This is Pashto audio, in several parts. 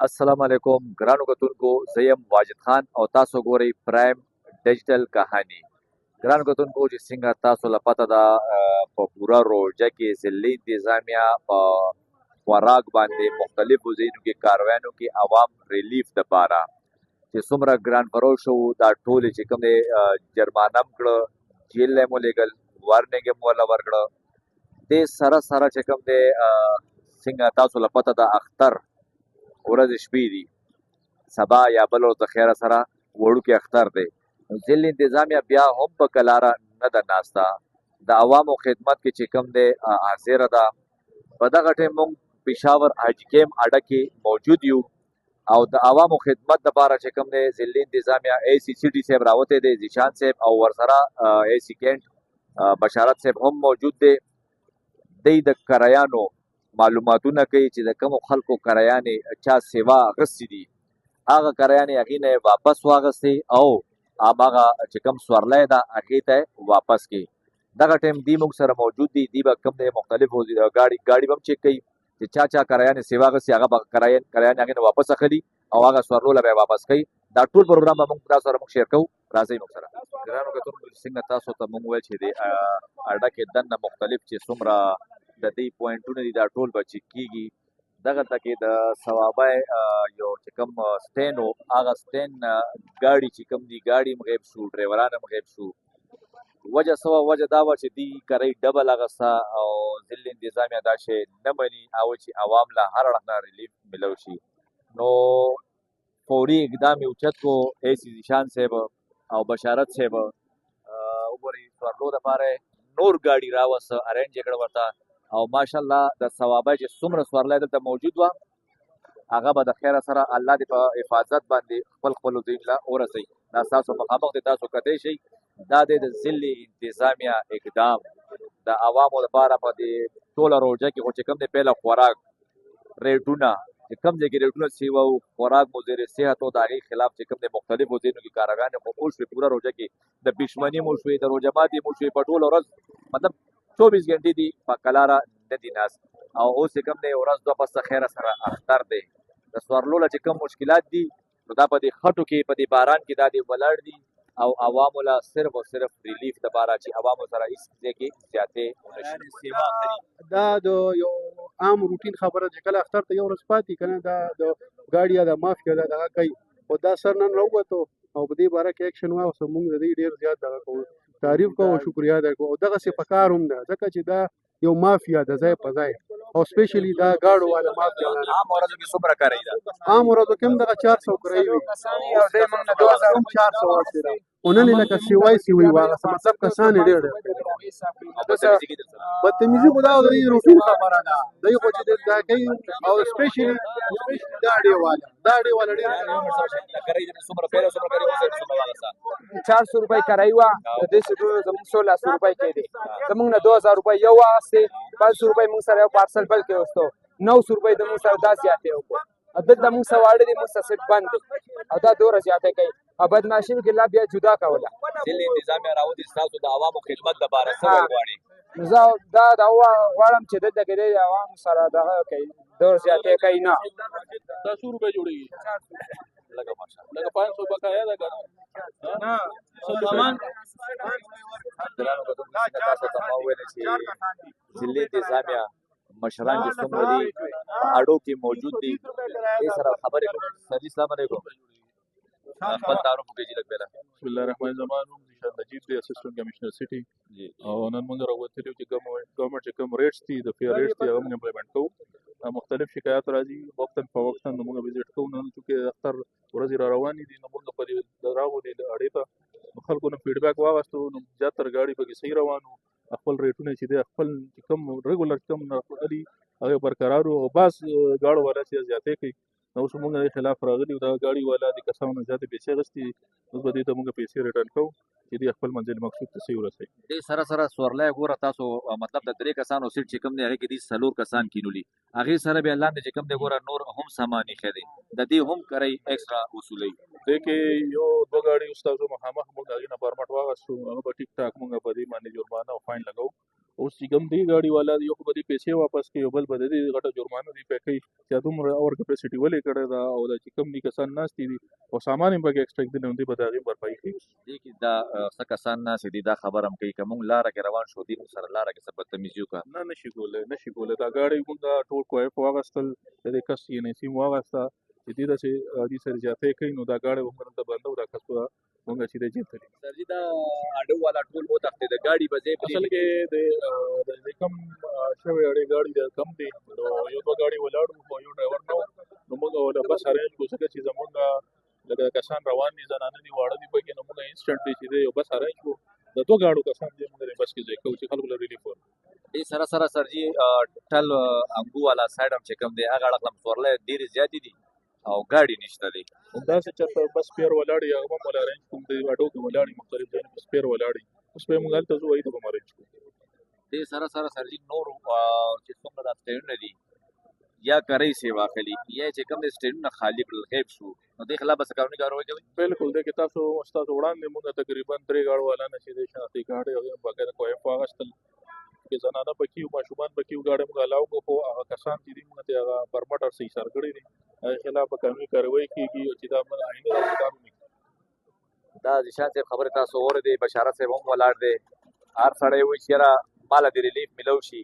السلام علیکم ګرانو کتونکو زه یم واجد خان او تاسو ګورئ پرایم ډیجیټل کهانی. ګرانو کتونکو چې څنګه تاسو له پته ده په پوره روژه کې ضلعي انتظامیه په خوراک باندې مختلفو ځایونو کې کاروانو کې عوام ریلیف دپاره چې څومره ګران فروش وو دا ټولې چې کوم دی جرمانه م کړه، جیل له یې مو لېږل، وارننګ یې مو ورله ورکړه. دې سره سره چې کوم دی څنګه تاسو له پته ده اختر ورځې شپې دي، سبا یا بل ورځ د خیره سره وړوکی اختر دی. نو ضلع انتظامیه بیا هم په کلاره نه ده ناسته، د عوامو خدمت کې چې کوم دی حاضره ده. په دغه ټیم موږ پېښور حاجي کیم اډه کې موجود یو او د عوامو خدمت دپاره چې کوم دی ضلعي انتظامیه اے سی سی ډي صاحب راوتی دی، ذیشان صاحب او ورسره اے سی کینټ بشارت صاحب هم موجود دی. دی د کرایانو معلوماتونه کوي چې د کومو خلکو کرایانې چا سیوا اخیستې دي، هغه کرایانې هغې نه یې واپس واخیستې او هماغه چې کوم سورلی ده هغې ته یې واپس کړي. دغه ټایم دی موږ سره موجود دي، دی به کوم دی مختلفو ګاډي به هم چیک کوي چې چا چا کرایانې سیوا اخیستې هغه به کرایانې هغې نه واپس اخلي او هغه سورلو به یې واپس کوي. دا ټول پروګرام به موږ تاسو سره موږ شیر کوو، راځئ موږ سره. ګرانو کتونکو څنګه تاسو ته موږ ویل چې د اډه کې دننه مختلف چې څومره د دې پوینټونه دي دا ټول به چیک کېږي. دغلته کې د ثوابی یو چې کوم سټین و هغه سټین ګاډي چې کوم دي ګاډي هم غیب شو، ډریوران هم غیب شو. وجه څه وه؟ وجه دا وه چې دوی کرۍ ډبل اخیسته او ضلع انتظامیه دا شی نه مني او چې عوام له هر اړخ نه ریلیف میلو شي. نو فوري اقدام یې اوچت کو اے سی ذیشان صاحب او بشارت صاحب وګورئ سورلو دپاره نور ګاډي راوسته، ارینج یې کړه ورته او ماشاءالله د ثوابی چې څومره سورلی دلته موجود وه هغه به د خیره سره الله دې په حفاظت باندې خپل خپلو ځایونو ته ورسوي. دا ستاسو مخامخ دی، تاسو کتی شئ. دا دی د ضلع انتظامیه اقدام د عوامو لپاره په دې ټوله روژه کې خو چې کوم دی پیله خوراک ریټونه چې کوم ځای کې ریټونه سیوه او خوراک مضر صحت و د هغې خلاف چې کوم دی مختلفو ځایونو کې کاراګانې خو وشوې پوره روژه کې د بشمني مو شوې، د روژه ماتې مو شوې، په ټوله ورځ مطلب 24 ګنټې دي په کلاره نه دي ناست او اوس چې کوم دی ورځ دوه پس د خیره سره اختر دی. د سورلو له چې کوم مشکلات دي نو دا په دې خټو کې په دې باران کې دا دې ولاړ دي او عوامو له صرف او صرف ریلیف دپاره چې عوامو سره هېڅ ځای کې زیاتې ونه شي. دا د یو عام روټین خبره چې کله اختر ته یو ورځ پاتې که نه دا د ګاډي یا د مافیا دا دغه کوي خو دا سر نن راووتو او په دې باره کې اکشن واخیستو. موږ د دې ډېر زیات دغه کوو، تعریف کوو او شکریا ادا کوو او دغسې په کار هم ده ځکه چې دا یو مافیا د ځای په ځای او سپیشلی دا گاڑو والا مافیا عام ورځو کې څومره کرایي ده؟ عام ورځو کې هم دغه 400 کرایي وي او دې موږ نه 400 واخلي ده او نن یې لکه سیوای واغسته، مطلب کسان یې ډېر بدتمیزي خو دا د دې روټین خبره ده. دوی خو چې دا کوي او سپیشلی دا ډې والا ډېر کرایي د څومره پیله څومره کرایي څومره واغسته؟ 400 روپۍ کرایي وه، د دې سیټونو زموږ 1600 روپۍ کېدې، زموږ نه 2000 روپۍ یو واخیستې، 500 روپۍ موږ سره یو پارسل بل کې وستو، 900 روپۍ د موږ سره دا زیاتې وکړو. دلته موږ څه واړه دي، موږ څه سیټ بند دی او دا دومره زیاتی کوي او بدماشي کې لا بیا جدا کوله. ضلع انتظامیه راوتې ستاسو د عوامو خدمت دپاره څه ورغواړي؟ نو زه دا غواړم چې دلته کې د عوامو سره دغه کوي، ډېر زیاتی کوي نه. 10 روپۍ جوړېږي لکه ماشاءالله لکه 500 بقایا ده که نه سامان. ګرانو کتونکو څنګه تاسو ته ما وویل چې ضلع انتظامیه مشران چې څومره دي په اډو کې موجود دي، دې سره خبرې کوم. سر جي السلام علیکم، خپل تعارف وکړئ جي لږ پهله. بسم الله الرحمن الرحیم. نوم ذیشان نجیب دی، اسسټنټ کمشنر سټي او نن موږ راوتلي یو چې ګورنمنټ چې کوم ریټس دي د فیر ریټس دي هغه موږ امپلیمنټ کوو. مختلف شکایات راځي وقتاً فوقتاً نو موږ وزټ کوو. نن چونکې اختر ورځې را روانې دي نو موږ په دې راغلي اډې ته خلکو نه فیډبیک واغستو نو زیاتره ګاډي پکې صحیح روان وو، خپل ریټونه چې دی خپل کوم ریګولر کوم نرخونه دي هغه برقرار وو او بعض ګاډو والا چې زیاتې کوي نو اوس موږ د خلاف راغلي دا ګاډي والا د کسانو نه زیاتې پیسې اخیستې، اوس به دې ته موږ پیسې ریټرن کوو چې دوی خپل منزل مقصود ته صحیح ورسوي. دې سره سره سورلی ګوره تاسو مطلب د 3 کسانو سیټ چې کوم دی هغې کې دي 4 کسان کینولي، هغې سره بیا لاندې چې کوم دی ګوره نور هم سامان ایښی دی، د دې هم کرایي ایکسټرا وصولوي. دې کې یو 2 ګاډي استادو مخامخ موږ هغې نه پرمټ واغستو، هغه به ټیک ټاک موږ په دې باندې جرمانه او فاین لګو اوس چې کوم دی ګاډي والا دی یو خو به دې پیسې واپس کوي او بل به د دې غټه جرمانه دې پې کوي چې دومره اور کپاسټي ولې کړې ده او دا چې کوم دي کسان ناستې دي او سامان یې پکې ایکسټرا کېدلی نو دوی به د هغې بھرپایي کوي. دې کې دا څه کسان ناستې دي دا خبره هم کوي که موږ لاره کې روان شو دوی موږ سره لاره کې څه بدتمیزي وکړه نه نشي کولی دا ګاډی موږ ټول کوایف واغستل د دې کس یې نسیم واغسته چې دې داسې دې سره زیاتۍ کوي نو دا ګاډی به موږ دلته بنده و دا کس به موږ چې دی جیل ته لېږي. سرجي دا اډو والا ټول وتښتې د ګاډي به ځای اصل کې د کوم شوی اړې ګاډي د کم دی نو یو دوه ګاډي ولاړ وو خو یو ډرایور نه و نو موږ له بس ارینج کړو ځکه چې زموږ لکه کسان روان دي زنانه دي واړه دي پکې نو موږ انسټنټلی چې دی یو بس ارینج کړو د دوه ګاډو کسان دي موږ بس کې ځای کوو چې خلکو له ریلیف ورکړو. دې سره سره سرجي ټل انګو والا سایډ هم چې کوم دی هغه اړخ هم سورلی ډېرې زیاتې دي او ګاډي نشته دی همداسې چېرته بس پیر ولاړ وي هغه به هم ارینج کوم د اډو کې ولاړ وي مختلف ځایونه بس پیر ولاړ وي اوس به یې موږ هلته ځو هغې ته به هم ارینج کوو. دې سره سره سرجي نور چې څومره دا سټینډونه دي یا کرۍ سیوا اخلي یا چې کوم د سټینډونه خالي کړل غیب شو نو دې خلاف به څه قانوني کاروايي کوي؟ بالکل دې کې ستاسو وړاندې موږ تقریبا 3 ګاډو والا نه چې دی شناختي ګاډي هغې هم باقاعده کوایف واغستل کې زنانه پکې وو ماشومان پکې وو ګاډی موږ الاو کړو خو هغه کسان چې دي موږ ته هغه پرمټ او صحیح سر کړي دي هغې خلاف به قانوني کاروايي کېږي چې دا آینده داسې کار ونه کړي. دا ذیشان صاحب خبرې تاسو اورېدې بشارت صاحب هم ولاړ دی هر سړی وایي چې یاره ماله دې ریلیف میلو شي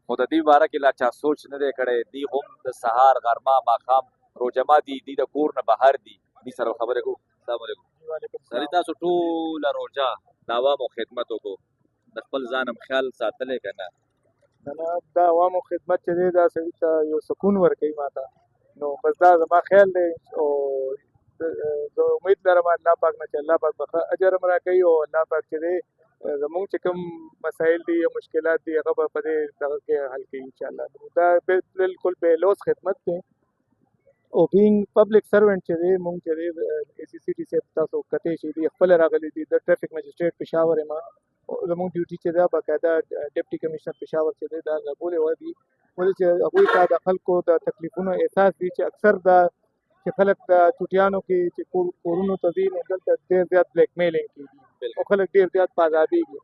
خو د دې باره کې لا چا سوچ نه دی کړی دوی هم د سهار غرمه ماښام روجما دي دوی د کور نه بهر دي دوی سره خبرې کوو. السلام علیکم سړي تاسو ټوله روژه د عوامو خدمت وکړو د خپل ځان هم خیال ساتلی که نه؟ نه دا عوامو خدمت چې دی دا سړي ته یو سکون ورکوي ما ته نو بس دا زما خیال دی او زه امید لرم الله پاک نه چې الله پاک به ښه اجر هم راکوي او الله پاک چې دی زمونږ چې کوم مسایل دي یا مشکلات دي هغه به په دې دغه کې حل کوي انشاءالله. دا بالکل بې لوس خدمت دی او بینګ پبلک سروینټ چې دی مونږ چې دی اے سی سی ټي صاحب تاسو کتې شي دي خپل راغلي دي د ټریفک مجسټریټ پېښور یم زموږ ډیوټي چې ده باقاعده ډیپټي کمشنر پېښور چې دی دا راغولې وه دي ولې چې هغوی ته د خلکو د تکلیفونو احساس دي چې اکثر دا چې خلک د چوټیانو کې چې کورونو ته ځي نو دلته ډېر زیات بلیک میلینګ کېږي او خلک ډېر زیات په عذابېږي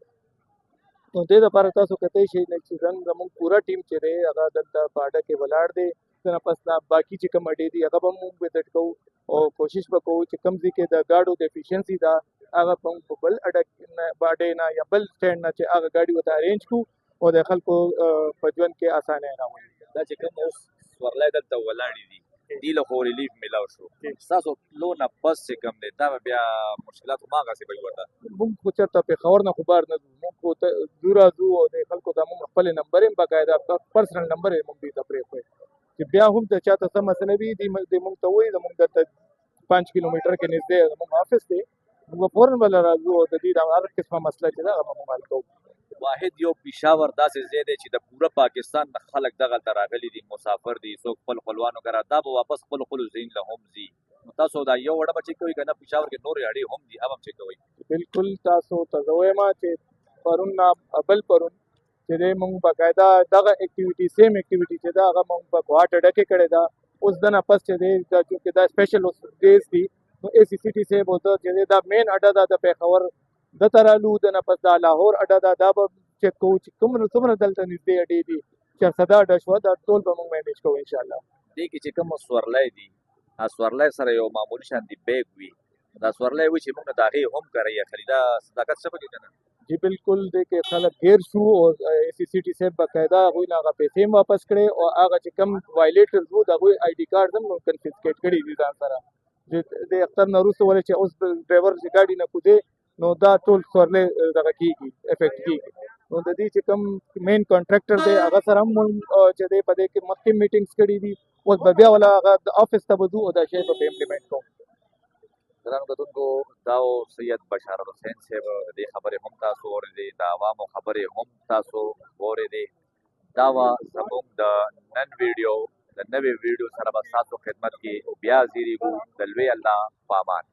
نو دې دپاره تاسو کتلی شئ چې زموږ پوره ټیم چې دی هغه دلته په اډه کې ولاړ دی نه پس باقي چې کوم اډې دي هغه به موږ وزټ کوو او کوشش به کوو چې کوم ځای کې د ګاډو د افیشنسي ده هغه به موږ په بل اډې نه یا بل سټینډ نه چې هغه ګاډي ورته ارینج کړو او د خلکو په ژوند کې اسانۍ راولي. دا چې کوم اوس سورلی دلته ولاړې دي دې له خو ریلیف میلاو شو ستاسو تلو نه بس چې کوم دی دا به بیا مشکلات هماغسې به وي ورته موږ خو چېرته پېښور نه خو بار نه ځو موږ خو ځو راځو او د خلکو ته موږ خپل نمبر یې باقاعده پرسنل نمبر یې موږ دوی ته پرېښوی چې بیا هم د چا ته څه مسله وي دوی موږ ته وایي زموږ دلته 5 کیلومیټر کې نږدې زموږ آفس دی موږ فوراً به راځو او د دوی د هر قسمه مسله چې ده هغه به موږ حل کوو. واحد یو پېښور داسې ځای دی چې د پوره پاکستان نه خلک دغلته راغلي دي مسافر دي څوک خپل خپلوانو کره دا به واپس خپلو ځایونو له هم ځي نو تاسو دا یو وړه به چک کوئ که نه پېښور کې نورې اړې هم دي هغه هم چک کوئ؟ بالکل تاسو ته زه وایم چې پرون نه بل پرون چې دی موږ باقاعده دغه اکټیویټي سیم اکټیویټي چې ده هغه موږ په ګوهاټ اډه کې کړې ده اوس د نه پس چې دی دا چونکې دا سپیشل ډیز دي نو اے سی سی ټي صاحب ورته چې دی دا مین اډه ده د پېښور دته رالو د نه پس دا لاهور اډه ده دا به چک کوو چې څومره دلته نږدې اډې دي چې سدا اډه شوه دا ټول به موږ مینیج کوو انشاءالله. دې کې چې کوم سورلی دي سورلی سره یو معمولي شانتې بیګ وي دا سورلی وي چې موږ نه د هغې هم کاروي اخلي دا صداقت څه پکې که نه؟ جی بالکل دې کې خلک ګیر شو او اے سی سی ټي صاحب باقاعده هغوی نه هغه پیسې هم واپس کړې او هغه چې کوم وایلیټرز وو د هغوی آی ډي کارډ هم کنفسکیټ کړي دي ځان سره د اختر نه وروسته ولې چې اوس ډرایور چې ګاډي نه کوځې نو دا ټول سورلی دغه کېږي افیکټ کېږي نو د دې چې کوم مین کانټراکټر دی هغه سره هم چې دی په دې کې مخکې میټینګز کړي دي اوس به بیا ولا هغه آفس ته به ځو او دا شی به امپلیمنټ کوو. ګرانو کتونکو دا و سید بشار الحسین صاحب د دې خبرې هم تاسو اورېدې د عوامو خبرې هم تاسو اورېدې دا وه زموږ د نن ویډیو د نوې ویډیو سره به ستاسو خدمت کې بیا حاضرېږو د لوی الله په امان.